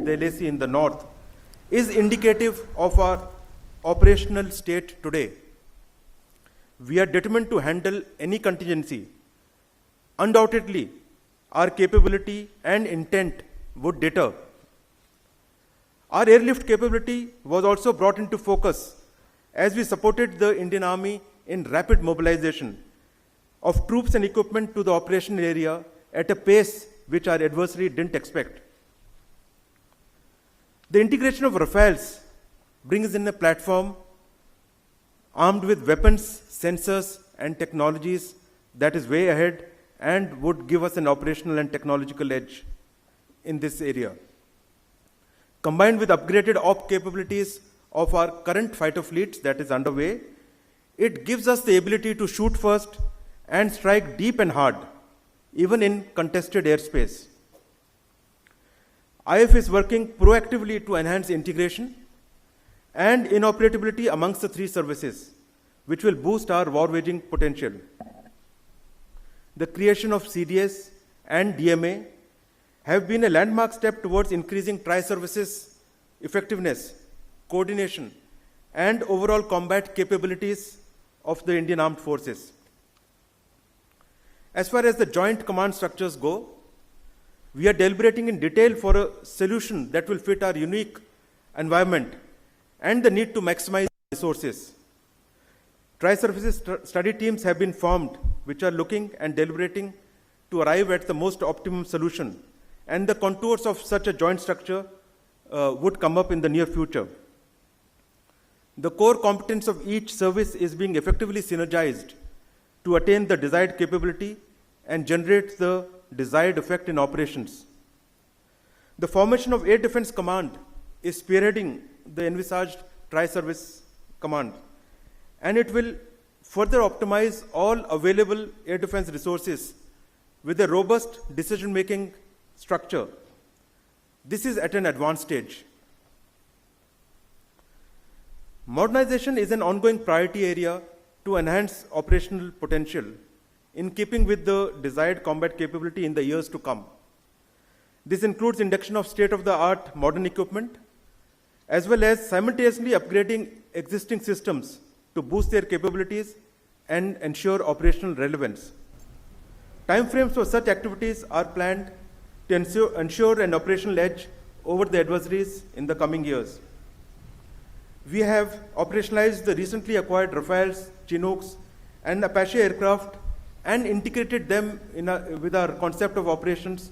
at the LAC in the north is indicative of our operational state today. We are determined to handle any contingency. Undoubtedly, our capability and intent would deter. Our airlift capability was also brought into focus as we supported the Indian Army in rapid mobilization of troops and equipment to the operational area at a pace which our adversary didn't expect. The integration of Rafales brings in a platform armed with weapons, sensors, and technologies that is way ahead and would give us an operational and technological edge in this area. Combined with upgraded op capabilities of our current fighter fleets that is underway, it gives us the ability to shoot first and strike deep and hard, even in contested airspace. IF is working proactively to enhance integration and interoperability amongst the three services, which will boost our war-waging potential. The creation of CDS and DMA have been a landmark step towards increasing tri-services effectiveness, coordination, and overall combat capabilities of the Indian Armed Forces. As far as the joint command structures go, we are deliberating in detail for a solution that will fit our unique environment and the need to maximize resources. Tri-services study teams have been formed, which are looking and deliberating to arrive at the most optimum solution, and the contours of such a joint structure would come up in the near future. The core competence of each service is being effectively synergized to attain the desired capability and generate the desired effect in operations. The formation of Air Defense Command is spearheading the envisaged tri-service command, and it will further optimize all available air defense resources with a robust decision-making structure. This is at an advanced stage. Modernization is an ongoing priority area to enhance operational potential in keeping with the desired combat capability in the years to come. This includes induction of state-of-the-art modern equipment, as well as simultaneously upgrading existing systems to boost their capabilities and ensure operational relevance. Timeframes for such activities are planned to ensure an operational edge over the adversaries in the coming years. We have operationalized the recently acquired Rafales, Chinooks, and Apache aircraft and integrated them with our concept of operations